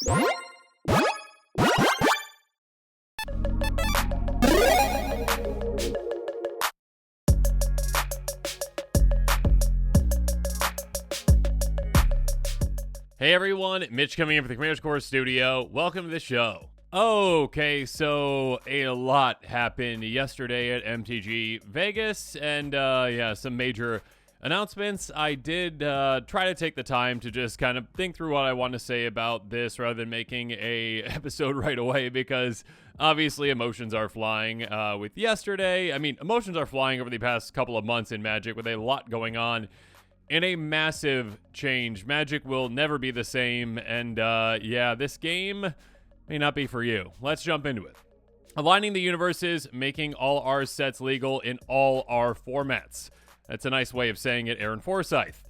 Hey everyone, Mitch coming in from the Commander's Core Studio. Welcome to the show. Okay, so a lot happened yesterday at MTG Vegas, and some major announcements. I did try to take the time to just kind of think through what I want to say about this rather than making a episode right away, because obviously emotions are flying with yesterday. I mean, emotions are flying over the past couple of months in Magic with a lot going on. In a massive change. Magic will never be the same, and this game may not be for you. Let's jump into it. Aligning the universes, making all our sets legal in all our formats. That's a nice way of saying it, Aaron Forsyth.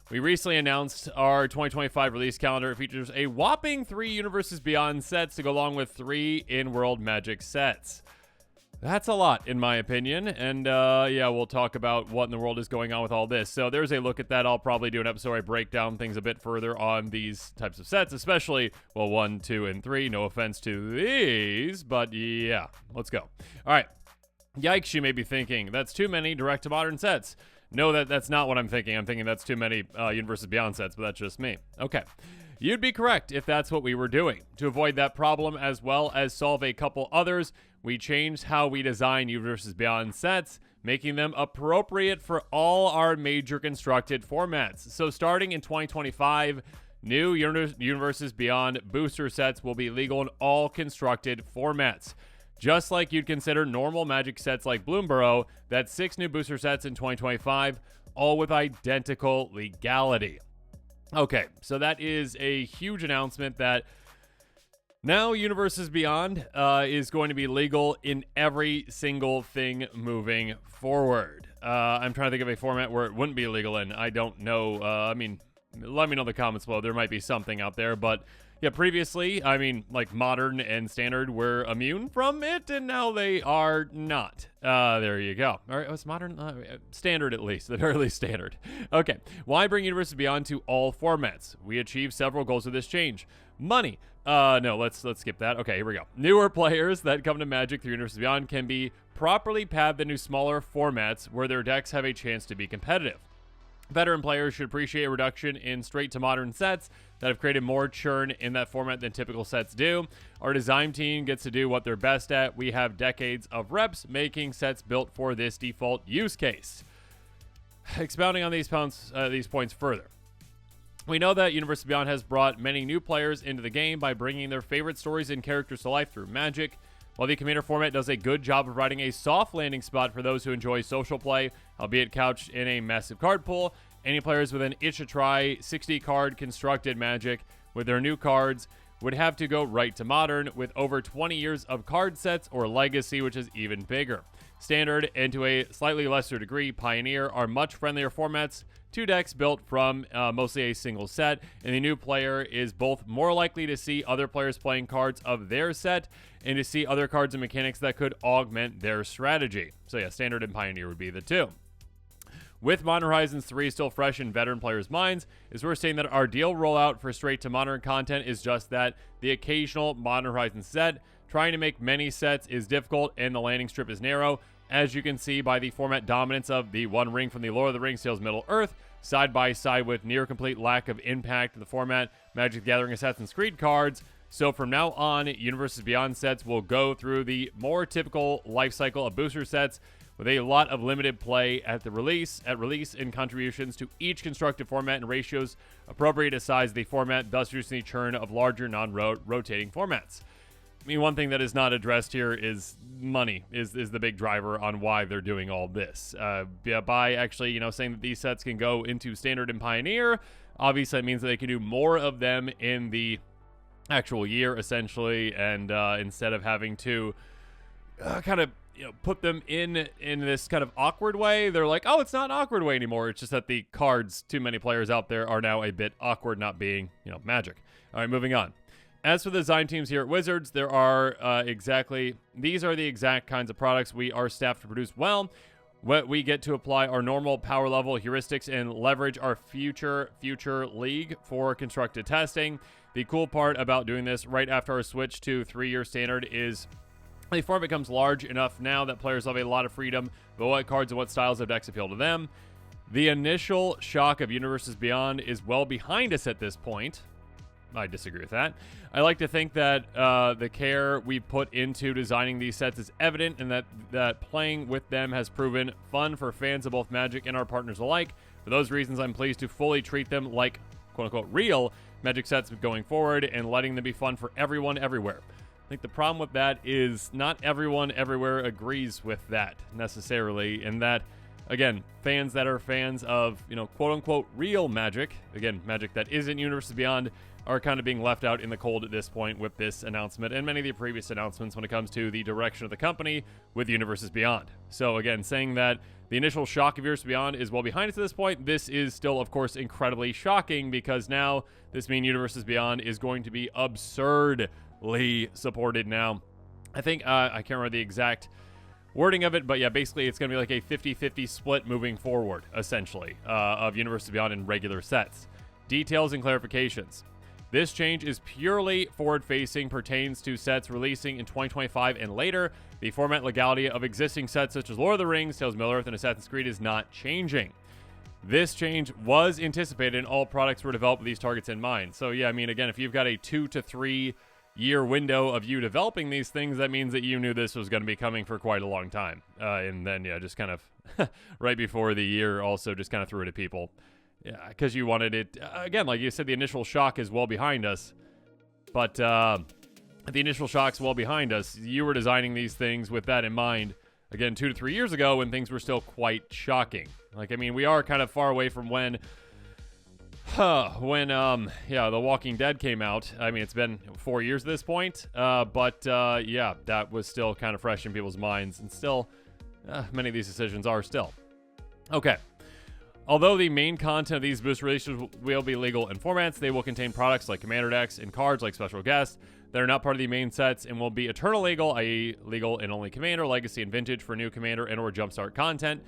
We recently announced our 2025 release calendar. It features a whopping 3 Universes Beyond sets to go along with 3 in-world Magic sets. That's a lot, in my opinion, and we'll talk about what in the world is going on with all this. So there's a look at that. I'll probably do an episode where I break down things a bit further on these types of sets, especially, 1, 2, and 3. No offense to these, but yeah, let's go. All right. Yikes, you may be thinking, that's too many direct-to-modern sets. No, that's not what I'm thinking. I'm thinking that's too many Universes Beyond sets, but that's just me. Okay. You'd be correct if that's what we were doing. To avoid that problem as well as solve a couple others, we changed how we design Universes Beyond sets, making them appropriate for all our major constructed formats. So starting in 2025, new Universes Beyond booster sets will be legal in all constructed formats. Just like you'd consider normal Magic sets like Bloomburrow, that's 6 new booster sets in 2025, all with identical legality. Okay, so that is a huge announcement that now Universes Beyond is going to be legal in every single thing moving forward. I'm trying to think of a format where it wouldn't be legal in. I don't know. Let me know in the comments below. There might be something out there, but yeah, previously, like Modern and Standard were immune from it, and now they are not. There you go. All right, what's Modern? Standard, at least. At the very least, Standard. Okay. Why bring Universes Beyond to all formats? We achieved several goals with this change. Money. No, let's skip that. Okay, here we go. Newer players that come to Magic through Universes Beyond can be properly pathed into smaller formats where their decks have a chance to be competitive. Veteran players should appreciate a reduction in straight-to-modern sets that have created more churn in that format than typical sets do. Our design team gets to do what they're best at. We have decades of reps making sets built for this default use case. Expounding on these points further. We know that Universes Beyond has brought many new players into the game by bringing their favorite stories and characters to life through Magic. While the Commander format does a good job of providing a soft landing spot for those who enjoy social play, albeit couched in a massive card pool, any players with an itch to try 60-card constructed Magic with their new cards would have to go right to Modern with over 20 years of card sets, or Legacy, which is even bigger. Standard, and to a slightly lesser degree, Pioneer, are much friendlier formats. 2 decks built from mostly a single set, and the new player is both more likely to see other players playing cards of their set and to see other cards and mechanics that could augment their strategy. So yeah, Standard and Pioneer would be the 2. With Modern Horizons 3 still fresh in veteran players' minds, it's worth saying that our deal rollout for straight-to-modern content is just that, the occasional Modern Horizons set. Trying to make many sets is difficult, and the landing strip is narrow, as you can see by the format dominance of the One Ring from the Lord of the Rings Tales Middle-earth, side by side with near-complete lack of impact in the format, Magic the Gathering Assassin's Creed cards. So from now on, Universes Beyond sets will go through the more typical life cycle of booster sets, with a lot of limited play at release and contributions to each constructed format and ratios appropriate to size of the format, thus reducing the churn of larger non-rotating formats. I mean, one thing that is not addressed here is money is the big driver on why they're doing all this. By actually, saying that these sets can go into Standard and Pioneer, obviously it means that they can do more of them in the actual year, essentially, and instead of having to put them in this kind of awkward way, they're like, oh, it's not an awkward way anymore. It's just that the cards, too many players out there, are now a bit awkward, not being, Magic. All right, moving on. As for the design teams here at Wizards, these are the exact kinds of products we are staffed to produce well. We get to apply our normal power level heuristics and leverage our future league for constructed testing. The cool part about doing this right after our switch to 3-year standard is the format becomes large enough now that players have a lot of freedom about what cards and what styles of decks appeal to them. The initial shock of Universes Beyond is well behind us at this point. I disagree with that. I like to think that the care we put into designing these sets is evident, and that playing with them has proven fun for fans of both Magic and our partners alike. For those reasons, I'm pleased to fully treat them like quote-unquote real Magic sets going forward and letting them be fun for everyone everywhere. I think the problem with that is not everyone everywhere agrees with that necessarily, and that, again, fans that are fans of, quote-unquote real Magic, again, Magic that isn't Universes Beyond, are kind of being left out in the cold at this point with this announcement and many of the previous announcements when it comes to the direction of the company with Universes Beyond. So again, saying that the initial shock of Universes Beyond is well behind us at this point, this is still, of course, incredibly shocking because now this means Universes Beyond is going to be absurdly supported now. I think, I can't remember the exact wording of it, but yeah, basically it's going to be like a 50-50 split moving forward, essentially, of Universes Beyond in regular sets. Details and clarifications. This change is purely forward-facing, pertains to sets releasing in 2025 and later. The format legality of existing sets such as Lord of the Rings, Tales of Middle-earth, and Assassin's Creed is not changing. This change was anticipated and all products were developed with these targets in mind. So yeah, I mean, again, if you've got a 2 to 3 year window of you developing these things, that means that you knew this was going to be coming for quite a long time. And then, yeah, just kind of right before the year also just kind of threw it at people. Yeah, because you wanted it, again, like you said, the initial shock is well behind us. But the initial shock's well behind us. You were designing these things with that in mind, again, 2 to 3 years ago when things were still quite shocking. Like, I mean, we are kind of far away from when The Walking Dead came out. I mean, it's been 4 years at this point. Yeah, that was still kind of fresh in people's minds. And still, many of these decisions are still. Okay. Although the main content of these boost releases will be legal in formats, they will contain products like Commander decks and cards like Special Guest that are not part of the main sets and will be eternal legal, i.e. legal in only Commander, Legacy, and Vintage for new Commander and or Jumpstart content,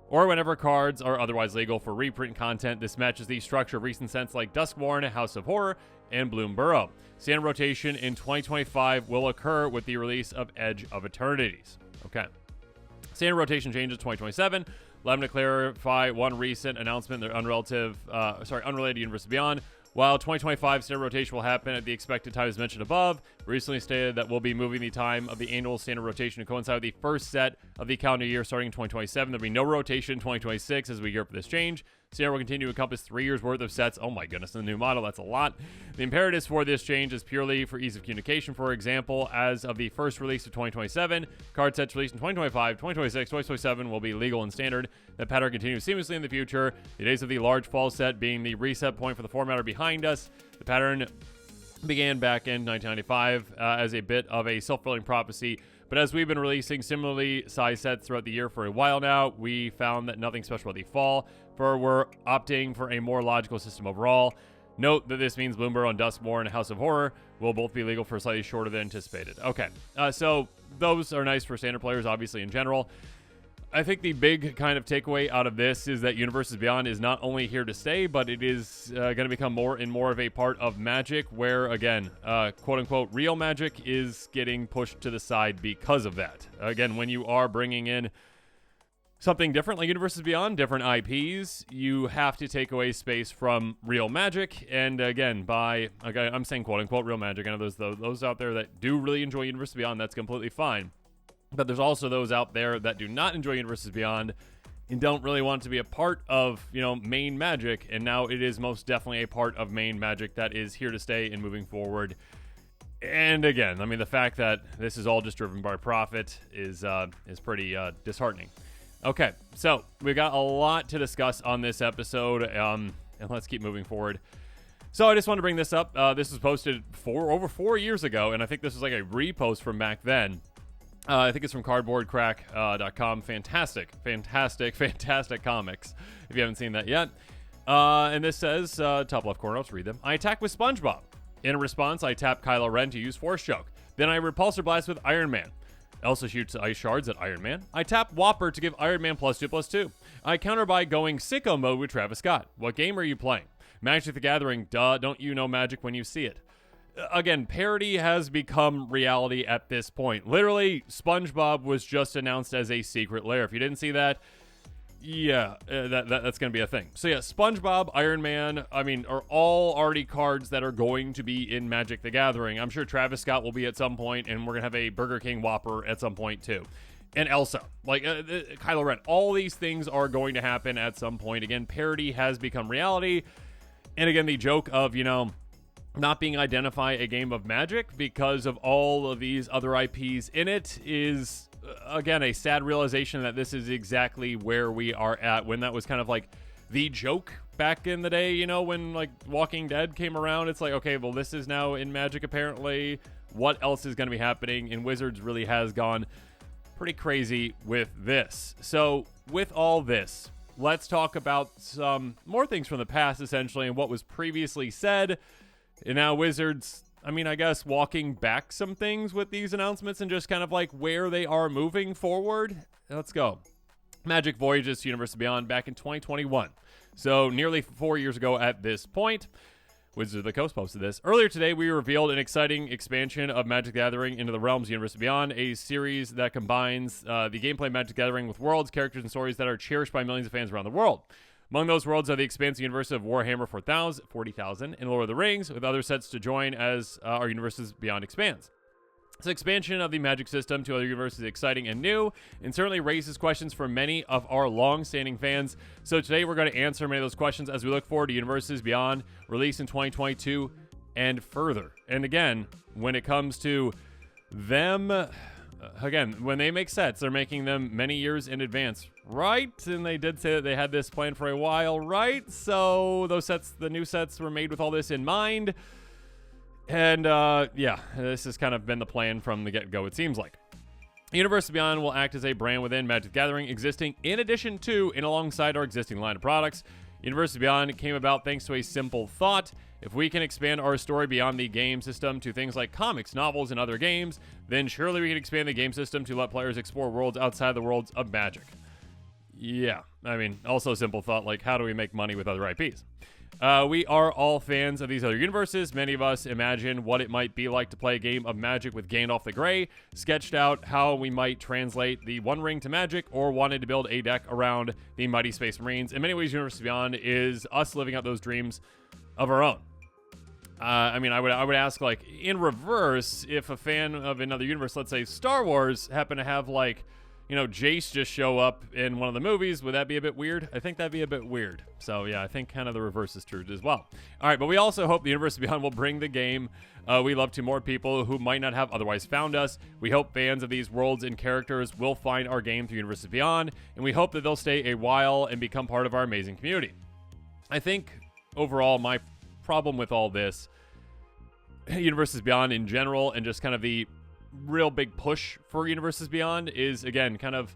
or whenever cards are otherwise legal for reprint content. This matches the structure of recent sets like Duskborn, House of Horror, and Bloom Burrow. Standard rotation in 2025 will occur with the release of Edge of Eternities. Okay. Standard rotation changes 2027. Let me clarify one recent announcement. They're unrelated Universes Beyond. While 2025 standard rotation will happen at the expected time as mentioned above, recently stated that we'll be moving the time of the annual standard rotation to coincide with the first set of the calendar year starting in 2027. There'll be no rotation in 2026 as we gear up for this change. Standard will continue to encompass 3 years worth of sets. Oh my goodness, the new model, that's a lot. The imperatives for this change is purely for ease of communication. For example, as of the first release of 2027, card sets released in 2025, 2026, 2027 will be legal and standard. That pattern continues seamlessly in the future. The days of the large fall set being the reset point for the format are behind us. The pattern began back in 1995 as a bit of a self-fulfilling prophecy. But as we've been releasing similarly sized sets throughout the year for a while now, we found that nothing special about the fall, for we're opting for a more logical system overall. Note that this means Bloomberg and Duskborn and House of Horror will both be legal for slightly shorter than anticipated. Okay, so those are nice for standard players, obviously, in general. I think the big kind of takeaway out of this is that Universes Beyond is not only here to stay, but it is going to become more and more of a part of Magic, where, again, quote-unquote real Magic is getting pushed to the side because of that. Again, when you are bringing in something different like Universes Beyond, different IPs, you have to take away space from real Magic. And again, I'm saying quote-unquote real Magic. I know there's those out there that do really enjoy Universes Beyond. That's completely fine. But there's also those out there that do not enjoy Universes Beyond and don't really want to be a part of, main Magic. And now it is most definitely a part of main Magic that is here to stay and moving forward. And again, I mean, the fact that this is all just driven by profit is pretty disheartening. Okay, so we got a lot to discuss on this episode, and let's keep moving forward. So I just wanted to bring this up. This was posted over 4 years ago, and I think this was like a repost from back then. I think it's from cardboardcrack.com. Fantastic comics, if you haven't seen that yet. And this says, top left corner, let's read them. I attack with SpongeBob. In response, I tap Kylo Ren to use Force Choke. Then I Repulsor Blast with Iron Man. Elsa shoots ice shards at Iron Man. I tap Whopper to give Iron Man +2/+2. I counter by going sicko mode with Travis Scott. What game are you playing? Magic the Gathering, duh, don't you know magic when you see it? Again, parody has become reality at this point. Literally, SpongeBob was just announced as a secret lair. If you didn't see that, yeah, that's going to be a thing. So yeah, SpongeBob, Iron Man, are all already cards that are going to be in Magic the Gathering. I'm sure Travis Scott will be at some point, and we're going to have a Burger King Whopper at some point too. And Elsa, Kylo Ren. All these things are going to happen at some point. Again, parody has become reality. And again, the joke of, not being identify a game of Magic because of all of these other IPs in it is, again, a sad realization that this is exactly where we are at, when that was kind of like the joke back in the day, when like Walking Dead came around. It's like, okay, well, this is now in Magic apparently. What else is going to be happening? And Wizards really has gone pretty crazy with this. So with all this, let's talk about some more things from the past, essentially, and what was previously said. And now Wizards, I guess, walking back some things with these announcements and just kind of like where they are moving forward. Let's go. Magic Voyages to Universe Beyond back in 2021. So nearly 4 years ago at this point. Wizards of the Coast posted this. Earlier today, we revealed an exciting expansion of Magic the Gathering into the Realms Universe Beyond, a series that combines the gameplay Magic the Gathering with worlds, characters, and stories that are cherished by millions of fans around the world. Among those worlds are the expansive universe of Warhammer 40,000 and Lord of the Rings, with other sets to join as our universes beyond expands. This expansion of the Magic system to other universes is exciting and new, and certainly raises questions for many of our long-standing fans. So today we're going to answer many of those questions as we look forward to Universes Beyond, released in 2022 and further. And again, when it comes to them, again, when they make sets, they're making them many years in advance, right? And they did say that they had this planned for a while, right? So those sets, the new sets, were made with all this in mind. And yeah, this has kind of been the plan from the get-go, it seems like. Universe Beyond will act as a brand within Magic the Gathering, existing in addition to and alongside our existing line of products. Universe Beyond came about thanks to a simple thought. If we can expand our story beyond the game system to things like comics, novels, and other games, then surely we can expand the game system to let players explore worlds outside the worlds of Magic. Yeah, also simple thought, like, how do we make money with other IPs? We are all fans of these other universes. Many of us imagine what it might be like to play a game of Magic with Gandalf the Grey, sketched out how we might translate the One Ring to Magic, or wanted to build a deck around the Mighty Space Marines. In many ways, Universe Beyond is us living out those dreams of our own. I would ask, like, in reverse, if a fan of another universe, let's say Star Wars, happen to have, like, Jace just show up in one of the movies, would that be a bit weird? I think that'd be a bit weird. So yeah, I think kind of the reverse is true as well. All right, but we also hope the Universe Beyond will bring the game we love to more people who might not have otherwise found us. We hope fans of these worlds and characters will find our game through Universe Beyond, and we hope that they'll stay a while and become part of our amazing community. I think overall, my problem with all this, Universes Beyond in general, and just kind of the real big push for Universes Beyond is, again, kind of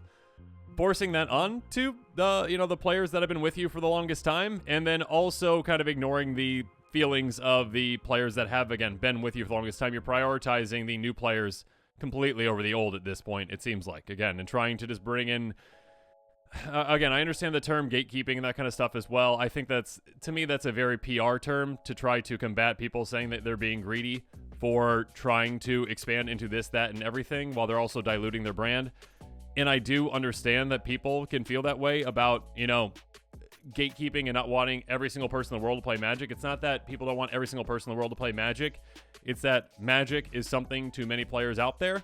forcing that on to the players that have been with you for the longest time, and then also kind of ignoring the feelings of the players that have, again, been with you for the longest time. You're prioritizing the new players completely over the old at this point, it seems like, again, and trying to just bring in again, I understand the term gatekeeping and that kind of stuff as well. I think that's a very PR term to try to combat people saying that they're being greedy for trying to expand into this, that, and everything while they're also diluting their brand. And I do understand that people can feel that way about, gatekeeping and not wanting every single person in the world to play Magic. It's not that people don't want every single person in the world to play Magic. It's that Magic is something to many players out there,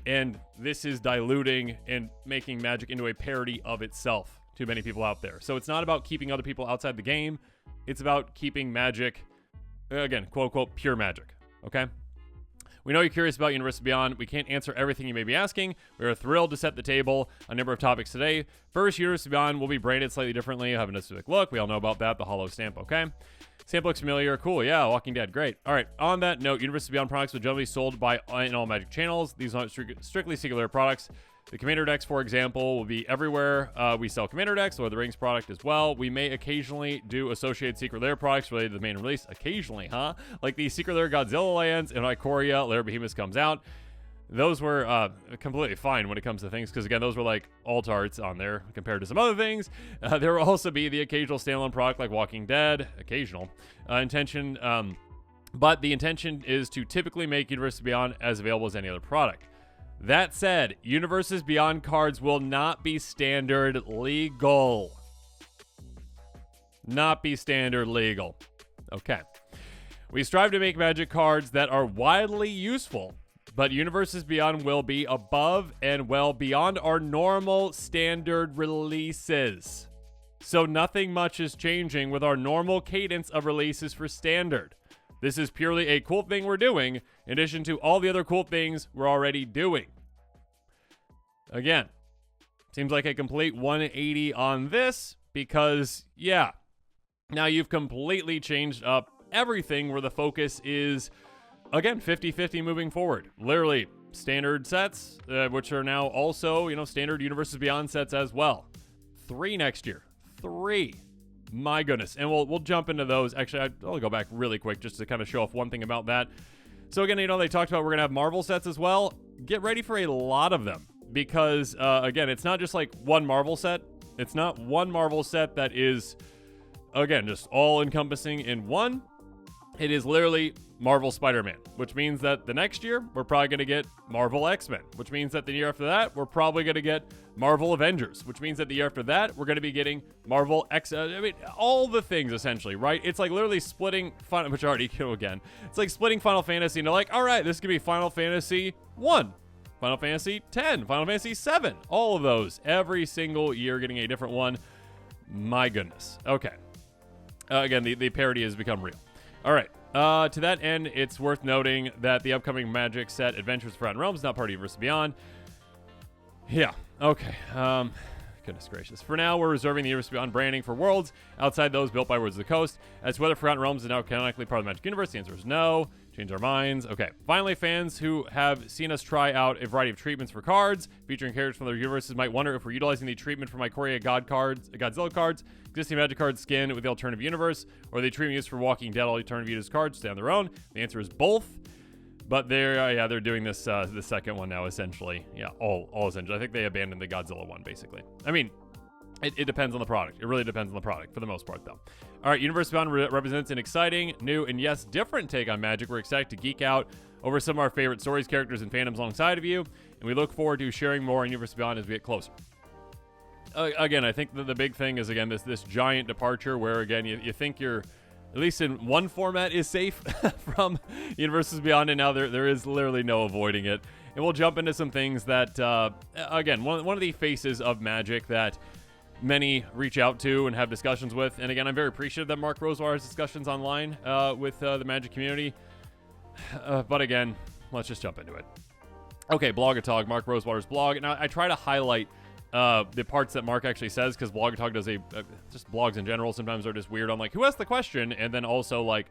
and this is diluting and making Magic into a parody of itself to many people out there. So it's not about keeping other people outside the game. It's about keeping Magic, again, quote unquote, pure Magic. Okay? We know you're curious about Universe Beyond. We can't answer everything you may be asking. We are thrilled to set the table on a number of topics today. First, Universe Beyond will be branded slightly differently, having a specific look. We all know about that, the hollow stamp, okay? Stamp looks familiar. Cool, yeah, Walking Dead, great. All right, on that note, Universe Beyond products will generally be sold in all Magic channels. These aren't strictly singular products. The Commander decks, for example, will be everywhere. We sell Commander decks, Lord of the Rings product as well. We may occasionally do associated Secret Lair products related to the main release. Occasionally, huh? Like the Secret Lair Godzilla lands and Ikoria, Lair Behemoth comes out. those were completely fine when it comes to things, because again, those were like alt arts on there compared to some other things. There will also be the occasional standalone product like Walking Dead, occasional intention, but the intention is to typically make Universes Beyond as available as any other product. That said, Universes Beyond cards will not be standard legal. Not be standard legal. Okay. We strive to make Magic cards that are widely useful, but Universes Beyond will be above and well beyond our normal standard releases. So nothing much is changing with our normal cadence of releases for standard. This is purely a cool thing we're doing, in addition to all the other cool things we're already doing. Again, seems like a complete 180 on this, because, yeah, now you've completely changed up everything where the focus is, again, 50-50 moving forward. Literally, standard sets, which are now also, standard Universes Beyond sets as well. 3 next year. 3. My goodness. And we'll jump into those. Actually, I'll go back really quick just to kind of show off one thing about that. So again, they talked about we're going to have Marvel sets as well. Get ready for a lot of them, because, again, it's not just like one Marvel set. It's not one Marvel set that is, again, just all-encompassing in one. It is literally Marvel Spider-Man, which means that the next year, we're probably going to get Marvel X-Men, which means that the year after that, we're probably going to get Marvel Avengers, which means that the year after that, we're going to be getting Marvel all the things, essentially, right? It's like literally splitting, which I already killed again. It's like splitting Final Fantasy into like, all right, this could be Final Fantasy 1, Final Fantasy 10, Final Fantasy 7, all of those, every single year getting a different one. My goodness. Okay. Again, the parody has become real. All right. To that end, it's worth noting that the upcoming Magic set, Adventures of Forgotten Realms, not part of Universes Beyond. Yeah. Okay. Goodness gracious. For now, we're reserving the Universes Beyond branding for worlds outside those built by Wizards of the Coast. As to whether Forgotten Realms is now canonically part of the Magic Universe, the answer is no. Change our minds. Okay. Finally, fans who have seen us try out a variety of treatments for cards featuring characters from other universes might wonder if we're utilizing the treatment from Ikoria Godzilla cards, existing Magic cards skin with the alternative universe, or the treatment used for Walking Dead alternative universe cards stay on their own. The answer is both. But they're doing this the second one now, essentially. Yeah, all essentially. I think they abandoned the Godzilla one, basically. I mean, it depends on the product. It really depends on the product, for the most part, though. All right, Universes Beyond represents an exciting, new, and yes, different take on Magic. We're excited to geek out over some of our favorite stories, characters, and fandoms alongside of you, and we look forward to sharing more on Universes Beyond as we get closer. Again, I think that the big thing is, again, this giant departure where, again, you think you're, at least in one format, is safe from Universes Beyond, and now there is literally no avoiding it. And we'll jump into some things that, again, one of the faces of Magic that many reach out to and have discussions with. And again, I'm very appreciative that Mark Rosewater has discussions online with the Magic community. But again, let's just jump into it. Okay, Blogatog, Mark Rosewater's blog. Now, I try to highlight the parts that Mark actually says, because Blogatog does just blogs in general sometimes are just weird on like who asked the question, and then also like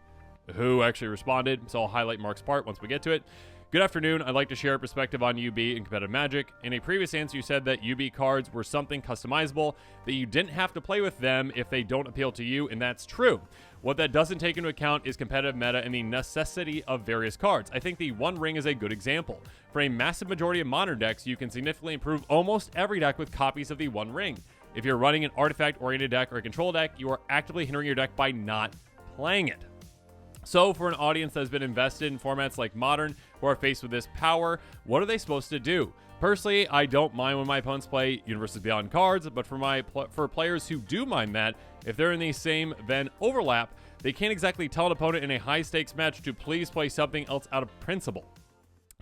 who actually responded. So I'll highlight Mark's part once we get to it. Good afternoon. I'd like to share a perspective on UB and competitive Magic. In a previous answer, you said that UB cards were something customizable, that you didn't have to play with them if they don't appeal to you, and that's true. What that doesn't take into account is competitive meta and the necessity of various cards. I think the One Ring is a good example. For a massive majority of modern decks, you can significantly improve almost every deck with copies of the One Ring. If you're running an artifact-oriented deck or a control deck, you are actively hindering your deck by not playing it. So for an audience that has been invested in formats like Modern, who are faced with this power, what are they supposed to do? Personally, I don't mind when my opponents play Universes Beyond cards, but for players who do mind that, if they're in the same Venn overlap, they can't exactly tell an opponent in a high-stakes match to please play something else out of principle.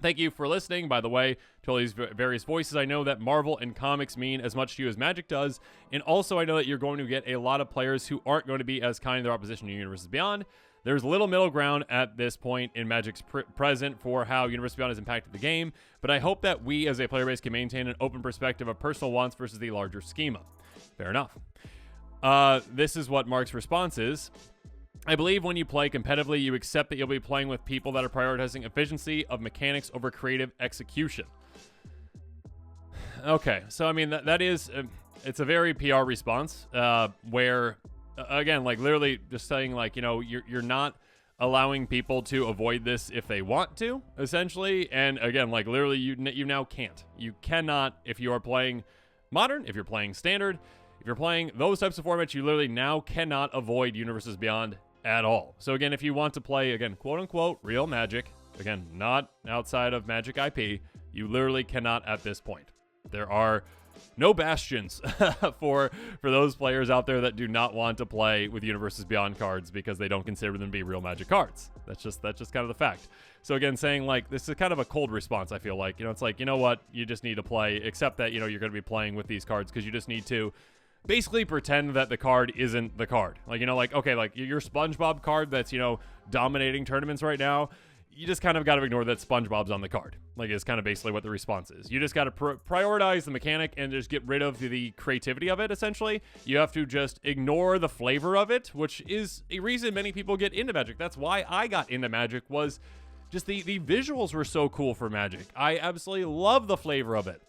Thank you for listening, by the way, to all these various voices. I know that Marvel and comics mean as much to you as Magic does, and also I know that you're going to get a lot of players who aren't going to be as kind to their opposition in Universes Beyond. There's little middle ground at this point in Magic's present for how Universes Beyond has impacted the game, but I hope that we as a player base can maintain an open perspective of personal wants versus the larger schema. Fair enough. This is what Mark's response is. I believe when you play competitively, you accept that you'll be playing with people that are prioritizing efficiency of mechanics over creative execution. Okay, so I mean, that is, it's a very PR response where, again, like literally just saying like, you know, you're not allowing people to avoid this if they want to, essentially. And again, like literally, you now can't. You cannot, if you are playing Modern, if you're playing Standard, if you're playing those types of formats, you literally now cannot avoid Universes Beyond at all. So again, if you want to play, again, quote unquote, real Magic, again, not outside of Magic IP, you literally cannot at this point. There are no bastions for those players out there that do not want to play with Universes Beyond cards because they don't consider them to be real Magic cards. That's just kind of the fact. So again, saying like this is kind of a cold response, I feel like. It's like, you know what? You just need to play, except that, you're going to be playing with these cards because you just need to basically pretend that the card isn't the card. Like, like, okay, like your SpongeBob card that's, dominating tournaments right now, you just kind of got to ignore that SpongeBob's on the card. Like, it's kind of basically what the response is. You just got to prioritize the mechanic and just get rid of the creativity of it, essentially. You have to just ignore the flavor of it, which is a reason many people get into Magic. That's why I got into Magic, was just the visuals were so cool for Magic. I absolutely love the flavor of it.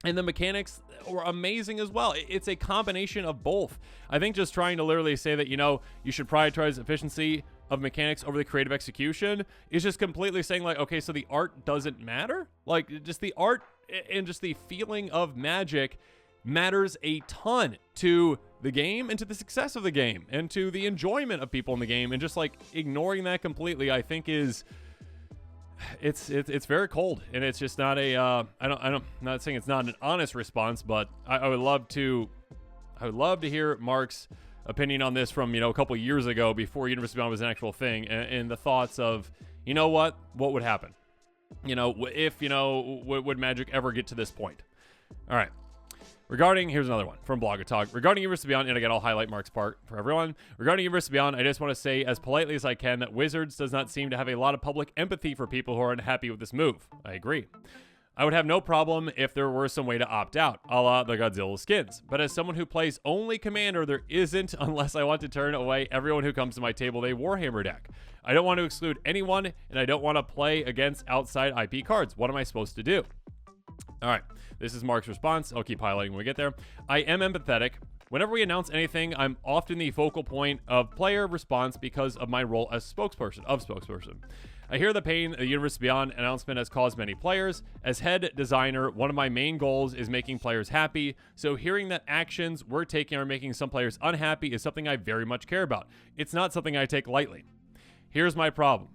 And the mechanics were amazing as well. It's a combination of both. I think just trying to literally say that, you should prioritize efficiency of mechanics over the creative execution is just completely saying like, okay, so the art doesn't matter? Like, just the art and just the feeling of Magic matters a ton to the game and to the success of the game and to the enjoyment of people in the game. And just like ignoring that completely, I think is... It's very cold, and it's just not a I'm not saying it's not an honest response, but I would love to hear Mark's opinion on this from a couple years ago, before Universe Beyond was an actual thing, and the thoughts of what would happen, if would Magic ever get to this point. All right. Here's another one from Blogger Talk. Regarding Universe Beyond, and again, I'll highlight Mark's part for everyone. Regarding Universe Beyond, I just want to say as politely as I can that Wizards does not seem to have a lot of public empathy for people who are unhappy with this move. I agree. I would have no problem if there were some way to opt out, a la the Godzilla skins. But as someone who plays only Commander, there isn't, unless I want to turn away everyone who comes to my table with a Warhammer deck. I don't want to exclude anyone, and I don't want to play against outside IP cards. What am I supposed to do? All right, this is Mark's response. I'll keep highlighting when we get there. I am empathetic. Whenever we announce anything, I'm often the focal point of player response because of my role as spokesperson. I hear the pain the Universe Beyond announcement has caused many players. As head designer, one of my main goals is making players happy, so hearing that actions we're taking are making some players unhappy is something I very much care about. It's not something I take lightly. Here's my problem.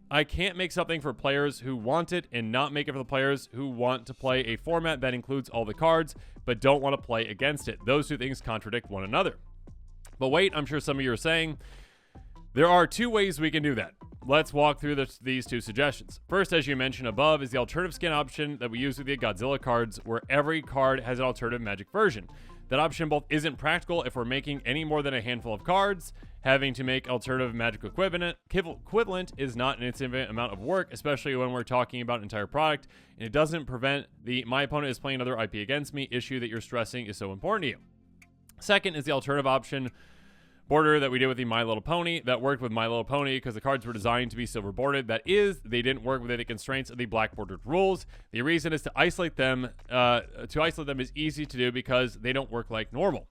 I can't make something for players who want it and not make it for the players who want to play a format that includes all the cards but don't want to play against it. Those two things contradict one another. But wait, I'm sure some of you are saying, there are two ways we can do that. Let's walk through these two suggestions. First, as you mentioned above, is the alternative skin option that we use with the Godzilla cards, where every card has an alternative Magic version. That option both isn't practical if we're making any more than a handful of cards. Having to make alternative Magic equivalent is not an insignificant amount of work, especially when we're talking about an entire product, and it doesn't prevent the my opponent is playing another IP against me issue that you're stressing is so important to you. Second is the alternative option border that we did with the My Little Pony that worked with My Little Pony because the cards were designed to be silver bordered. That is, they didn't work within the constraints of the black bordered rules. The reason is to isolate them. Is easy to do because they don't work like normal.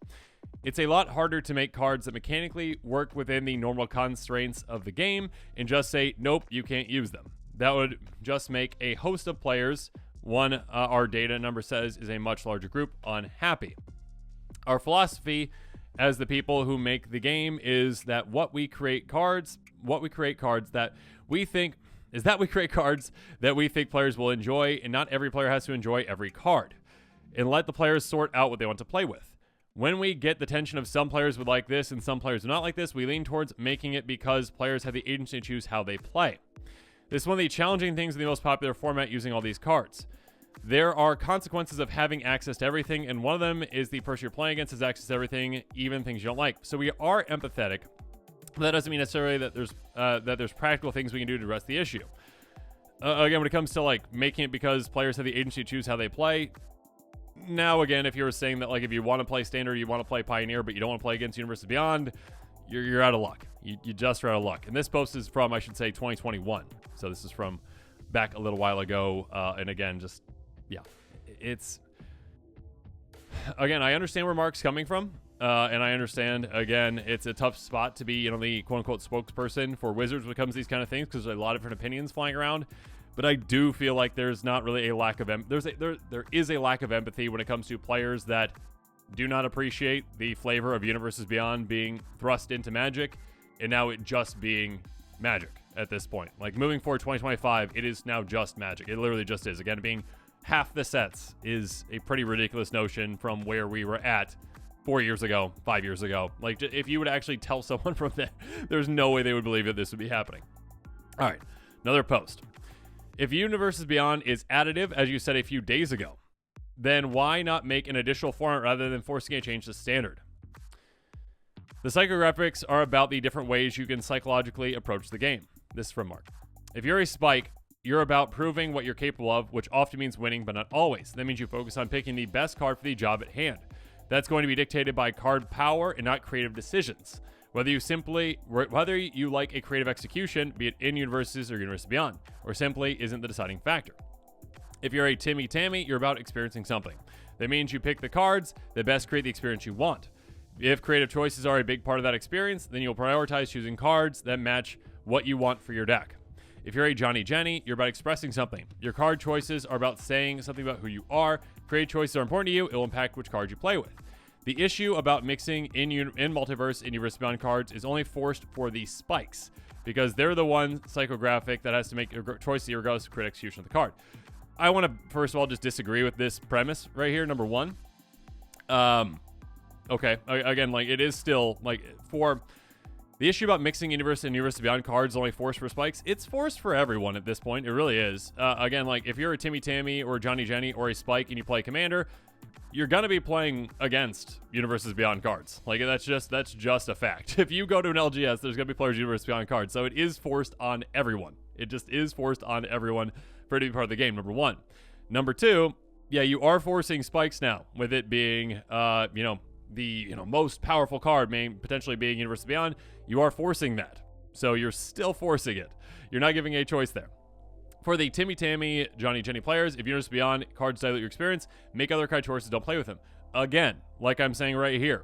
It's a lot harder to make cards that mechanically work within the normal constraints of the game and just say, nope, you can't use them. That would just make a host of players, one our data number says is a much larger group, unhappy. Our philosophy as the people who make the game is that we create cards that we think players will enjoy, and not every player has to enjoy every card, and let the players sort out what they want to play with. When we get the tension of some players would like this and some players do not like this, we lean towards making it because players have the agency to choose how they play. This is one of the challenging things in the most popular format using all these cards. There are consequences of having access to everything, and one of them is the person you're playing against has access to everything, even things you don't like. So we are empathetic. But that doesn't mean necessarily that there's practical things we can do to address the issue. Again, when it comes to like making it because players have the agency to choose how they play. Now, again, if you were saying that like if you want to play Standard, you want to play Pioneer, but you don't want to play against Universe Beyond, you're out of luck. You just are out of luck. And this post is from, I should say, 2021. So this is from back a little while ago. And again, yeah, it's, again, I understand where Mark's coming from. And I understand, again, it's a tough spot to be, the quote-unquote spokesperson for Wizards when it comes to these kind of things because there's a lot of different opinions flying around. But I do feel like there's not really a lack of there is a lack of empathy when it comes to players that do not appreciate the flavor of Universes Beyond being thrust into Magic, and now it just being Magic at this point. Like, moving forward 2025, it is now just Magic. It literally just is. Again, being half the sets is a pretty ridiculous notion from where we were at 4 years ago, 5 years ago. Like, if you would actually tell someone from that, there's no way they would believe that this would be happening. All right, another post. If Universes Beyond is additive, as you said a few days ago, then why not make an additional format rather than forcing a change to standard? The psychographics are about the different ways you can psychologically approach the game. This is from Mark. If you're a Spike, you're about proving what you're capable of, which often means winning, but not always. That means you focus on picking the best card for the job at hand. That's going to be dictated by card power and not creative decisions. Whether you like a creative execution, be it in Universes or Universes Beyond, or simply isn't the deciding factor. If you're a Timmy Tammy, you're about experiencing something. That means you pick the cards that best create the experience you want. If creative choices are a big part of that experience, then you'll prioritize choosing cards that match what you want for your deck. If you're a Johnny Jenny, you're about expressing something. Your card choices are about saying something about who you are. Creative choices are important to you. It will impact which cards you play with. The issue about mixing in Multiverse and Universe Beyond cards is only forced for the Spikes, because they're the one psychographic that has to make a choice regardless of creative execution of the card. I want to, first of all, just disagree with this premise right here, number one. Okay, again, like, it is still, like, for the issue about mixing Universe and Universe Beyond cards only forced for Spikes. It's forced for everyone at this point. It really is. Again, like, if you're a Timmy Tammy or a Johnny Jenny or a Spike and you play Commander, you're going to be playing against Universes Beyond cards. Like, that's just a fact. If you go to an LGS, there's going to be players Universes Beyond cards. So it is forced on everyone. It just is forced on everyone for it to be part of the game, number one. Number two, yeah, you are forcing Spikes now, with it being, the most powerful card, potentially being Universes Beyond. You are forcing that. So you're still forcing it. You're not giving a choice there. For the Timmy Tammy, Johnny Jenny players, if Universes Beyond cards dilute your experience, make other card choices, don't play with them. Again, like I'm saying right here,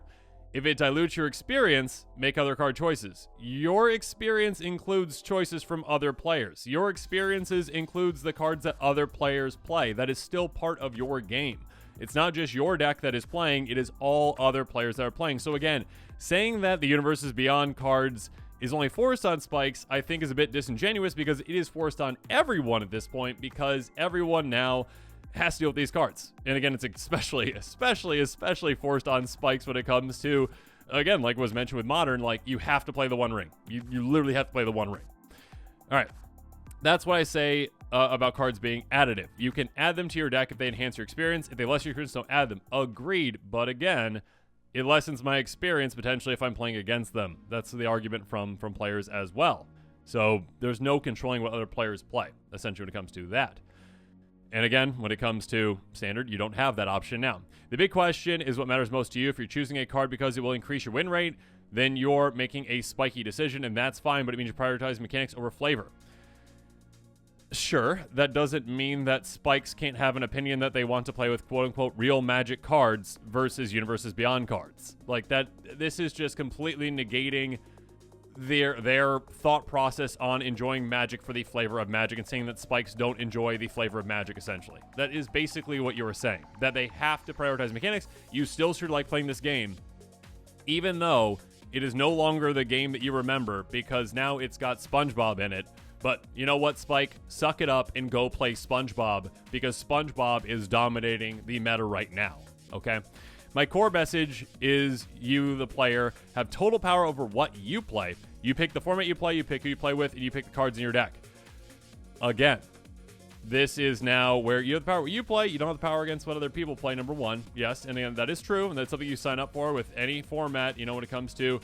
if it dilutes your experience, make other card choices. Your experience includes choices from other players. Your experiences includes the cards that other players play. That is still part of your game. It's not just your deck that is playing, it is all other players that are playing. So again, saying that the Universes Beyond cards is only forced on Spikes, I think is a bit disingenuous, because it is forced on everyone at this point, because everyone now has to deal with these cards. And again, it's especially forced on Spikes when it comes to, again, like was mentioned with Modern, like, you have to play the One Ring. You literally have to play the One Ring. All right. That's what I say about cards being additive. You can add them to your deck if they enhance your experience. If they lessen your experience, don't add them. Agreed. But again, it lessens my experience potentially if I'm playing against them. That's the argument from players as well. So there's no controlling what other players play, essentially, when it comes to that. And again, when it comes to Standard, you don't have that option now. The big question is what matters most to you. If you're choosing a card because it will increase your win rate, then you're making a spiky decision, and that's fine, but it means you prioritize mechanics over flavor. Sure, that doesn't mean that Spikes can't have an opinion that they want to play with quote-unquote real Magic cards versus Universes Beyond cards. Like, that, this is just completely negating their thought process on enjoying Magic for the flavor of Magic and saying that Spikes don't enjoy the flavor of Magic, essentially. That is basically what you were saying. That they have to prioritize mechanics. You still should like playing this game, even though it is no longer the game that you remember, because now it's got SpongeBob in it. But you know what, Spike? Suck it up and go play SpongeBob, because SpongeBob is dominating the meta right now, okay? My core message is you, the player, have total power over what you play. You pick the format you play, you pick who you play with, and you pick the cards in your deck. Again, this is now where you have the power what you play. You don't have the power against what other people play, number one. Yes, and again, that is true, and that's something you sign up for with any format, you know, when it comes to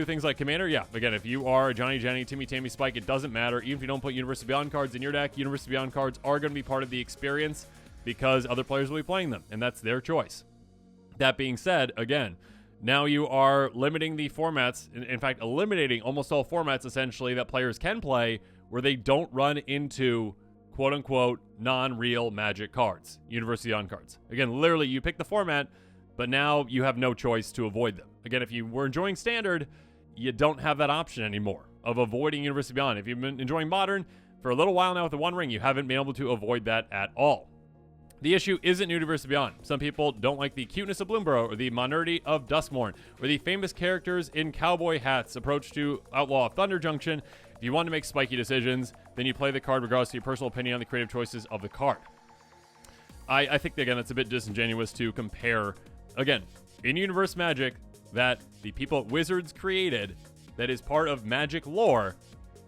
things like Commander. Yeah, again, if you are a Johnny Jenny, Timmy Tammy, Spike, it doesn't matter. Even if you don't put Universes Beyond cards in your deck, Universes Beyond cards are going to be part of the experience because other players will be playing them, and that's their choice. That being said, again, now you are limiting the formats, in fact, eliminating almost all formats, essentially, that players can play where they don't run into quote-unquote non-real Magic cards, Universes Beyond cards. Again, literally, you pick the format, but now you have no choice to avoid them. Again, if you were enjoying Standard, you don't have that option anymore of avoiding Universes Beyond. If you've been enjoying Modern for a little while now with the One Ring, you haven't been able to avoid that at all. The issue isn't Universes Beyond. Some people don't like the cuteness of Bloomborough, or the modernity of Duskmorn, or the famous characters in cowboy hats approach to Outlaw of Thunder Junction. If you want to make spiky decisions, then you play the card regardless of your personal opinion on the creative choices of the card. I think, again, it's a bit disingenuous to compare, again, in-universe magic that the people at Wizards created that is part of Magic lore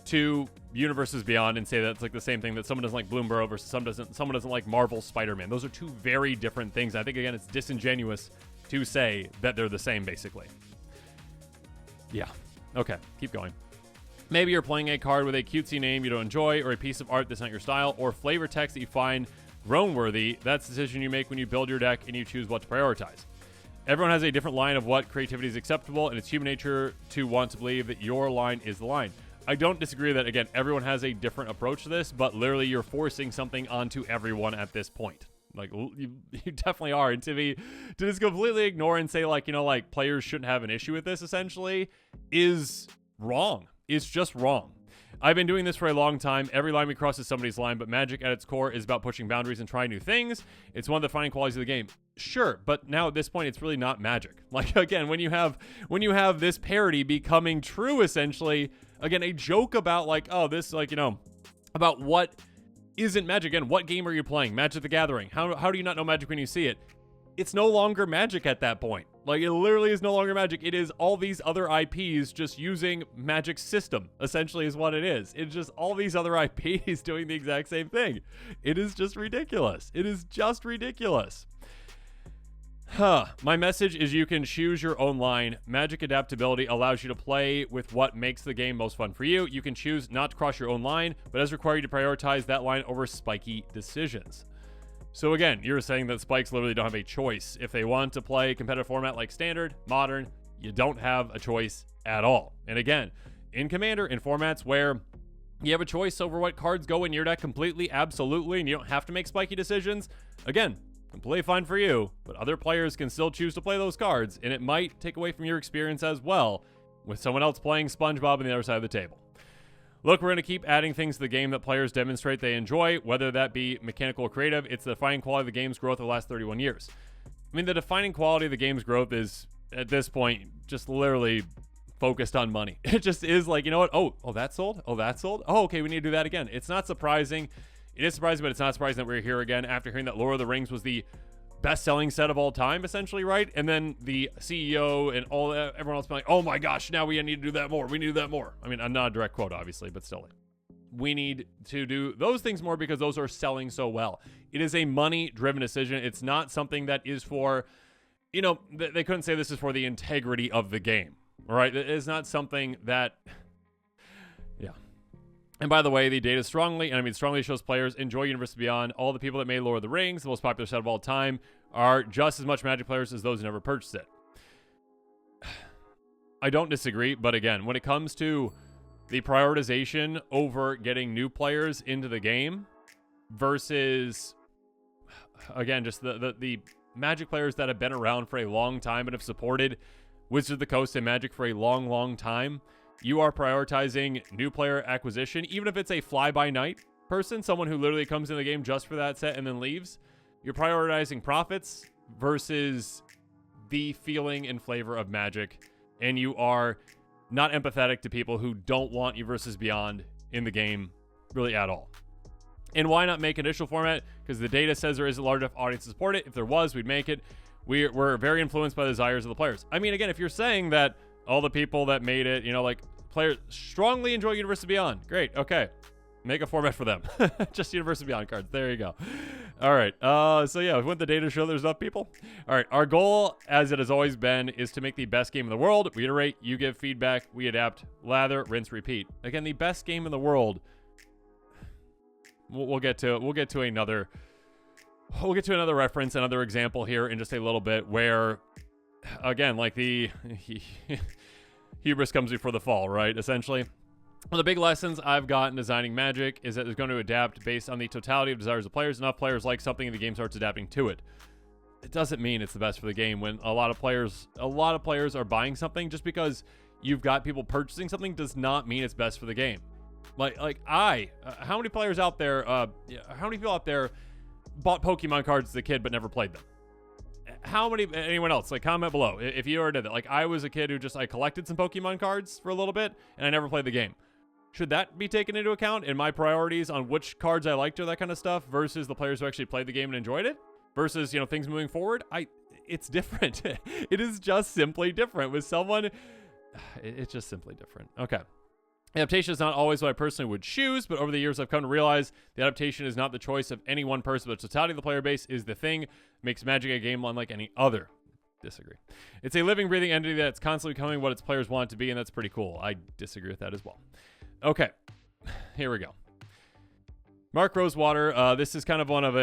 to Universes Beyond and say that's like the same thing, that someone doesn't like Bloomborough versus someone doesn't like Marvel Spider-Man. Those are two very different things. I think, again, it's disingenuous to say that they're the same, basically. Yeah. Okay, keep going. Maybe you're playing a card with a cutesy name you don't enjoy, or a piece of art that's not your style, or flavor text that you find groan-worthy. That's the decision you make when you build your deck and you choose what to prioritize. Everyone has a different line of what creativity is acceptable, and it's human nature to want to believe that your line is the line. I don't disagree that, again, everyone has a different approach to this, but literally you're forcing something onto everyone at this point. Like, you definitely are. And to just completely ignore and say, like, like players shouldn't have an issue with this, essentially, is wrong. It's just wrong. I've been doing this for a long time. Every line we cross is somebody's line, but Magic at its core is about pushing boundaries and trying new things. It's one of the defining qualities of the game. Sure, but now at this point, it's really not Magic. Like, again, when you have this parody becoming true, essentially, again, a joke about, like, oh, this, like, about what isn't Magic. Again, what game are you playing? Magic the Gathering. How do you not know Magic when you see it? It's no longer Magic at that point. Like, it literally is no longer Magic. It is all these other IPs just using Magic's system, essentially, is what it is. It's just all these other IPs doing the exact same thing. It is just ridiculous. It is just ridiculous. My message is you can choose your own line. Magic adaptability allows you to play with what makes the game most fun for you. You can choose not to cross your own line, but does require you to prioritize that line over spiky decisions. So again, you're saying that Spikes literally don't have a choice. If they want to play competitive format like Standard, Modern, you don't have a choice at all. And again, in Commander, in formats where you have a choice over what cards go in your deck completely, absolutely, and you don't have to make spiky decisions, again, completely fine for you, but other players can still choose to play those cards, and it might take away from your experience as well with someone else playing SpongeBob on the other side of the table. Look, we're going to keep adding things to the game that players demonstrate they enjoy, whether that be mechanical or creative. It's the defining quality of the game's growth over the last 31 years. I mean, the defining quality of the game's growth is, at this point, just literally focused on money. It just is like, you know what? Oh, that sold? Oh, that sold? Oh, okay, we need to do that again. It's not surprising. It is surprising, but it's not surprising that we're here again after hearing that Lord of the Rings was the best-selling set of all time, essentially, right? And then the CEO and everyone else being like, oh my gosh, now we need to do that more. We need to do that more. I mean, not a direct quote, obviously, but still. We need to do those things more because those are selling so well. It is a money-driven decision. It's not something that is for, they couldn't say this is for the integrity of the game, all right? It is not something that, yeah. And by the way, the data strongly shows players enjoy Universes Beyond. All the people that made Lord of the Rings, the most popular set of all time, are just as much Magic players as those who never purchased it. I don't disagree, but again, when it comes to the prioritization over getting new players into the game versus, again, just the Magic players that have been around for a long time and have supported Wizards of the Coast and Magic for a long, long time, you are prioritizing new player acquisition, even if it's a fly-by-night person, someone who literally comes in the game just for that set and then leaves. You're prioritizing profits versus the feeling and flavor of Magic, and you are not empathetic to people who don't want Universes Beyond in the game really at all. And why not make an initial format? Because the data says there isn't a large enough audience to support it. If there was, we'd make it. We're very influenced by the desires of the players. I mean, again, if you're saying that all the people that made it, like players strongly enjoy Universes Beyond, great, okay. Make a format for them. Just Universes Beyond cards. There you go. All right. So yeah, wouldn't the data show there's enough people? All right. Our goal, as it has always been, is to make the best game in the world. We iterate, you give feedback, we adapt, lather, rinse, repeat. Again, the best game in the world. We'll get to another reference, another example here in just a little bit where, again, like the hubris comes before the fall, right? Essentially. One of the big lessons I've gotten designing Magic is that it's going to adapt based on the totality of desires of players. Enough players like something and the game starts adapting to it. it doesn't mean it's the best for the game when a lot of players are buying something. Just because you've got people purchasing something does not mean it's best for the game. How many players out there, how many people out there bought Pokemon cards as a kid but never played them? Anyone else? Like, comment below if you ever did that. Like, I was a kid who I collected some Pokemon cards for a little bit and I never played the game. Should that be taken into account in my priorities on which cards I liked or that kind of stuff versus the players who actually played the game and enjoyed it versus, things moving forward? It's different. It is just simply different with someone. It's just simply different. Okay. Adaptation is not always what I personally would choose, but over the years I've come to realize the adaptation is not the choice of any one person, but the totality of the player base is the thing that makes Magic a game unlike any other. Disagree. It's a living, breathing entity that's constantly becoming what its players want it to be, and that's pretty cool. I disagree with that as well. Okay, here we go. Mark Rosewater, this is kind of one of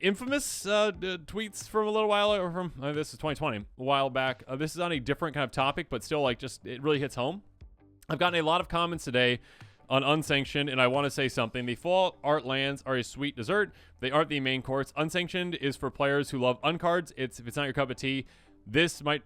infamous tweets from a little while, or from, this is 2020, a while back. This is on a different kind of topic, but still, it really hits home. I've gotten a lot of comments today on Unsanctioned, and I want to say something. The full art lands are a sweet dessert. They aren't the main course. Unsanctioned is for players who love uncards. If it's not your cup of tea, this might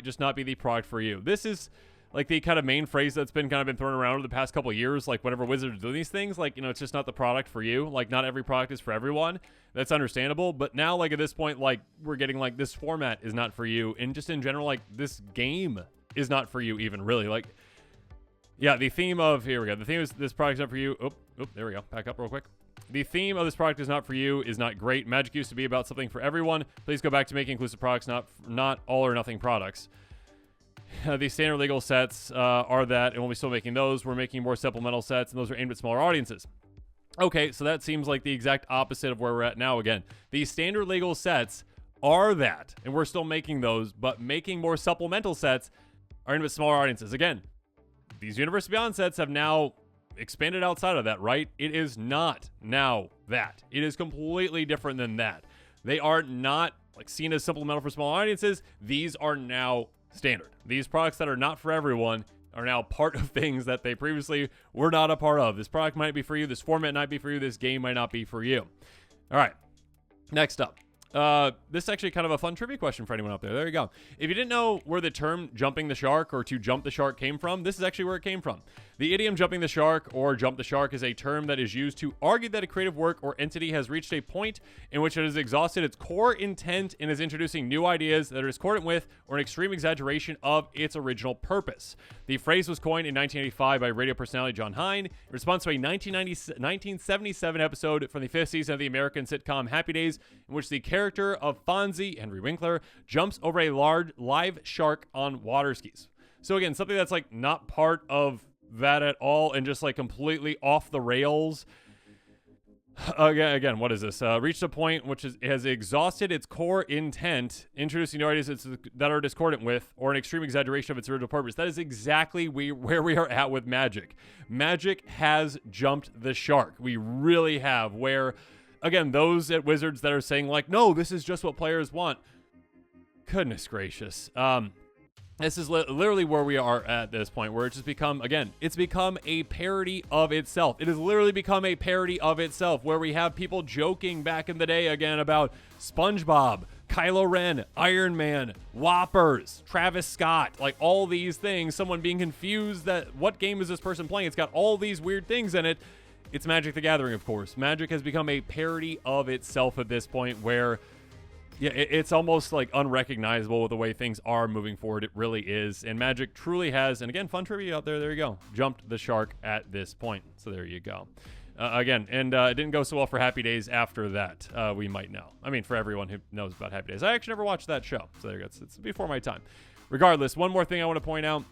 just not be the product for you. This is like the kind of main phrase that's been thrown around over the past couple of years. Like, whenever Wizards do these things, it's just not the product for you. Like, not every product is for everyone. That's understandable. But now, at this point, we're getting this format is not for you, and just in general, this game is not for you even, really. Yeah, the theme of, here we go. The theme is this product is not for you. Oh, there we go. Back up real quick. The theme of this product is not for you is not great. Magic used to be about something for everyone. Please go back to making inclusive products, not all or nothing products. The standard legal sets are that, and we'll be still making those. We're making more supplemental sets, and those are aimed at smaller audiences. Okay, so that seems like the exact opposite of where we're at now again. The standard legal sets are that, and we're still making those, but making more supplemental sets are aimed at smaller audiences. Again, these Universe Beyond sets have now expanded outside of that, right? It is not now that. It is completely different than that. They are not seen as supplemental for small audiences. These are now standard. These products that are not for everyone are now part of things that they previously were not a part of. This product might be for you. This format might be for you. This game might not be for you. All right. Next up. This is actually kind of a fun trivia question for anyone out there. There you go. If you didn't know where the term jumping the shark or to jump the shark came from, this is actually where it came from. The idiom jumping the shark or jump the shark is a term that is used to argue that a creative work or entity has reached a point in which it has exhausted its core intent and is introducing new ideas that are discordant with or an extreme exaggeration of its original purpose. The phrase was coined in 1985 by radio personality John Hine in response to a 1977 episode from the 5th season of the American sitcom Happy Days, in which the character of Fonzie, Henry Winkler, jumps over a large live shark on water skis. So again, something that's not part of that at all and just completely off the rails. Again, what is this? Reached a point which has exhausted its core intent, introducing new ideas that are discordant with or an extreme exaggeration of its original purpose. That is exactly where we are at with Magic. Magic has jumped the shark. We really have. Where, again, those at Wizards that are saying no, this is just what players want. Goodness gracious. This is literally where we are at this point, where it's just become, again, it's become a parody of itself. It has literally become a parody of itself, where we have people joking back in the day again about SpongeBob, Kylo Ren, Iron Man, Whoppers, Travis Scott, all these things, someone being confused that what game is this person playing? It's got all these weird things in it. It's Magic the Gathering, of course. Magic has become a parody of itself at this point, where it's almost unrecognizable with the way things are moving forward. It really is. And Magic truly has, and again, fun trivia out there. There you go. Jumped the shark at this point. So there you go. Again, and it didn't go so well for Happy Days after that. We might know. I mean, for everyone who knows about Happy Days. I actually never watched that show. So there you go. It's before my time. Regardless, one more thing I want to point out.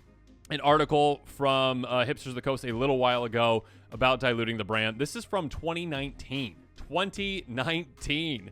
An article from Hipsters of the Coast a little while ago about diluting the brand. This is from 2019. 2019.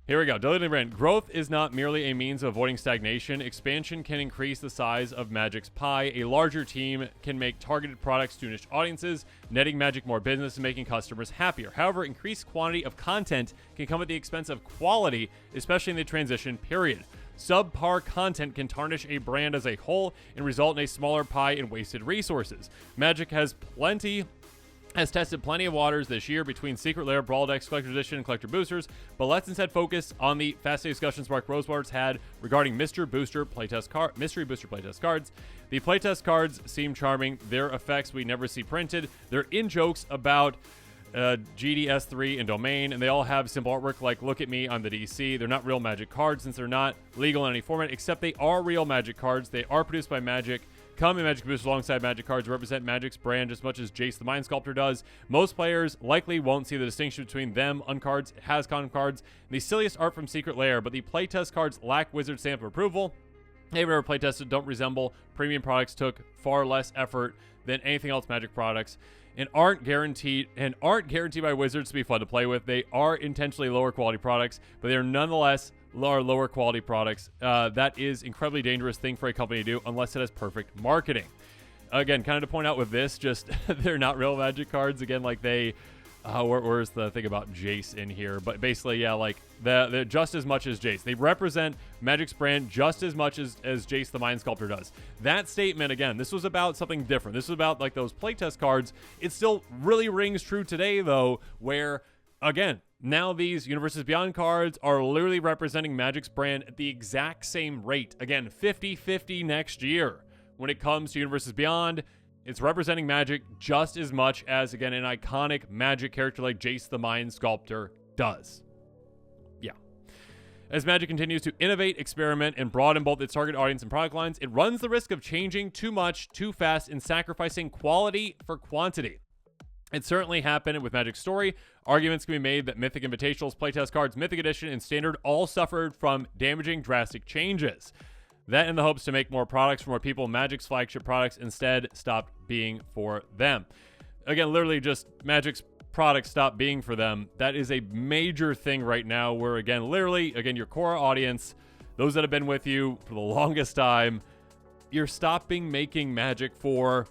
Here we go. Diluting the brand. Growth is not merely a means of avoiding stagnation. Expansion can increase the size of Magic's pie. A larger team can make targeted products to niche audiences, netting Magic more business and making customers happier. However, increased quantity of content can come at the expense of quality, especially in the transition period. Subpar content can tarnish a brand as a whole and result in a smaller pie and wasted resources. Magic has plenty has tested plenty of waters this year between Secret Lair, Brawl decks, Collector Edition, and Collector Boosters, but let's instead focus on the fascinating discussions Mark Rosewater's had regarding Mystery Booster playtest cards. The playtest cards seem charming. Their effects we never see printed. They're in jokes about GDS3 and Domain, and they all have simple artwork like, look at me, I'm the DC. They're not real Magic cards since they're not legal in any format, except they are real Magic cards. They are produced by Magic, come in Magic Boosters alongside Magic cards, represent Magic's brand as much as Jace the Mind Sculptor does. Most players likely won't see the distinction between them, uncards, HasCon cards, and the silliest art from Secret Lair, but the playtest cards lack Wizard stamp of approval. They've never playtested, don't resemble premium products, took far less effort than anything else Magic products, and aren't guaranteed by Wizards to be fun to play with. They are intentionally lower quality products, but they are nonetheless lower quality products. That is incredibly dangerous thing for a company to do unless it has perfect marketing. Again, kind of to point out with this, just they're not real Magic cards. Again, like they, where's the thing about Jace in here? But basically, yeah, like they're just as much as Jace. They represent Magic's brand just as much as Jace the Mind Sculptor does. That statement, again, this was about something different. This was about like those playtest cards. It still really rings true today, though, where, again, now these Universes Beyond cards are literally representing Magic's brand at the exact same rate. Again, 50-50 next year. When it comes to Universes Beyond, it's representing Magic just as much as, again, an iconic Magic character like Jace the Mind Sculptor does. Yeah. As Magic continues to innovate, experiment, and broaden both its target audience and product lines, it runs the risk of changing too much, too fast, and sacrificing quality for quantity. It certainly happened with Magic's story. Arguments can be made that Mythic Invitationals, playtest cards, Mythic Edition, and Standard all suffered from damaging drastic changes. That in the hopes to make more products for more people, Magic's flagship products instead stopped being for them. Again, literally just Magic's products stopped being for them. That is a major thing right now where, again, literally, again, your core audience, those that have been with you for the longest time, you're stopping making Magic for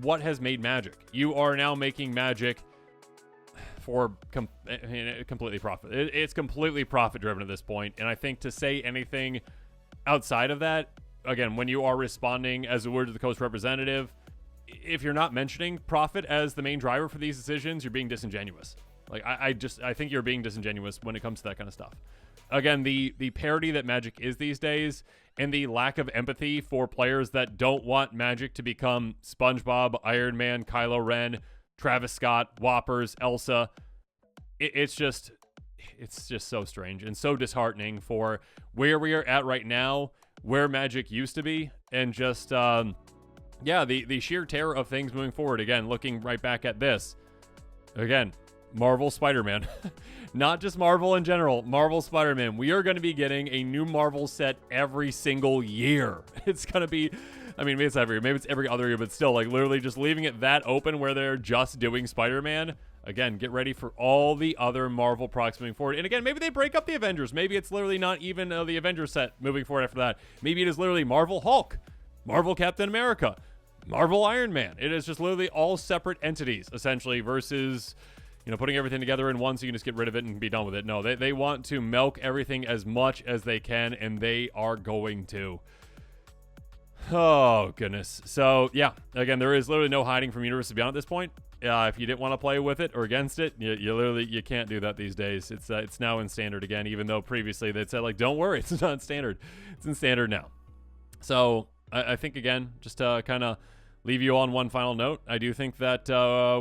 what has made Magic. You are now making Magic for completely profit. It's completely profit driven at this point. And I think to say anything outside of that, again, when you are responding as a Word of the Coast representative, if you're not mentioning profit as the main driver for these decisions, you're being disingenuous. Like I think you're being disingenuous when it comes to that kind of stuff. Again, the parody that Magic is these days, and the lack of empathy for players that don't want Magic to become SpongeBob, Iron Man, Kylo Ren, Travis Scott, Whoppers, Elsa. It's just so strange and so disheartening for where we are at right now, where Magic used to be, and just, the sheer terror of things moving forward. Again, looking right back at this. Again, Marvel Spider-Man. Not just Marvel in general, Marvel Spider-Man. We are going to be getting a new Marvel set every single year. It's going to be, I mean, maybe it's every other year, but still, like, literally just leaving it that open where they're just doing Spider-Man. Again, get ready for all the other Marvel products moving forward. And again, maybe they break up the Avengers. Maybe it's literally not even the Avengers set moving forward after that. Maybe it is literally Marvel Hulk, Marvel Captain America, Marvel Iron Man. It is just literally all separate entities, essentially, versus, putting everything together in one so you can just get rid of it and be done with it. No, they want to milk everything as much as they can, and they are going to. Oh, goodness. So, yeah, again, there is literally no hiding from Universes Beyond at this point. If you didn't want to play with it or against it, you can't do that these days. It's now in Standard again, even though previously they'd said, like, don't worry, it's not in Standard. It's in Standard now. So, I think, again, just to kind of leave you on one final note, I do think that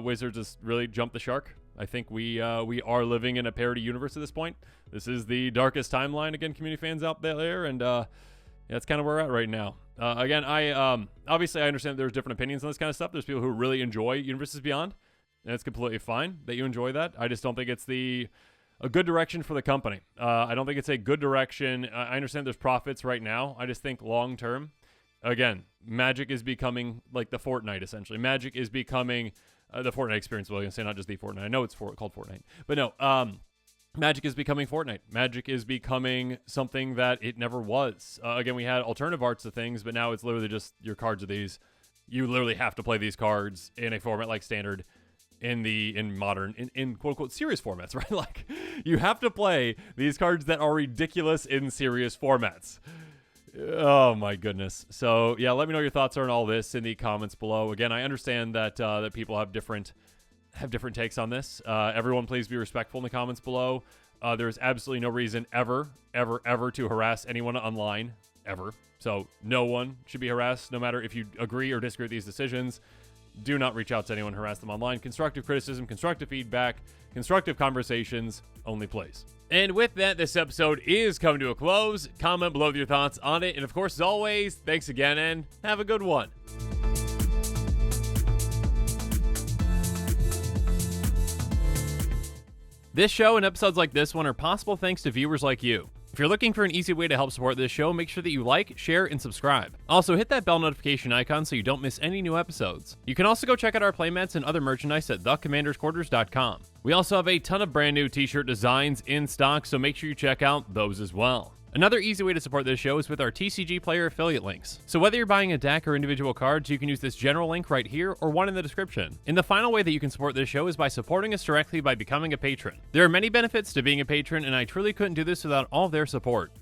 Wizards has really jumped the shark. I think we are living in a parody universe at this point. This is the darkest timeline, again, community fans out there, and that's kind of where we're at right now. Again, obviously I understand there's different opinions on this kind of stuff. There's people who really enjoy Universes Beyond, and it's completely fine that you enjoy that. I just don't think it's a good direction for the company. I don't think it's a good direction. I understand there's profits right now. I just think long term, again, Magic is becoming like the Fortnite, essentially. Magic is becoming the Fortnite experience, well, I can say not just the Fortnite. I know it's called Fortnite. But no, Magic is becoming Fortnite. Magic is becoming something that it never was. Again, we had alternative arts to things, but now it's literally just your cards are these. You literally have to play these cards in a format like Standard, in modern, in quote-unquote serious formats, right? Like, you have to play these cards that are ridiculous in serious formats. Oh my goodness. So yeah, let me know your thoughts on all this in the comments below. Again, I understand that that people have different have different takes on this. Everyone, please be respectful in the comments below. There's absolutely no reason ever to harass anyone online, ever. So no one should be harassed, no matter if you agree or disagree with these decisions. Do not reach out to anyone, harass them online. Constructive criticism, constructive feedback, constructive conversations, only please. And with that, this episode is coming to a close. Comment below with your thoughts on it. And of course, as always, thanks again and have a good one. This show and episodes like this one are possible thanks to viewers like you. If you're looking for an easy way to help support this show, make sure that you like, share, and subscribe. Also, hit that bell notification icon so you don't miss any new episodes. You can also go check out our playmats and other merchandise at thecommandersquarters.com. We also have a ton of brand new t-shirt designs in stock, so make sure you check out those as well. Another easy way to support this show is with our TCG Player affiliate links. So whether you're buying a deck or individual cards, you can use this general link right here or one in the description. And the final way that you can support this show is by supporting us directly by becoming a patron. There are many benefits to being a patron, and I truly couldn't do this without all their support.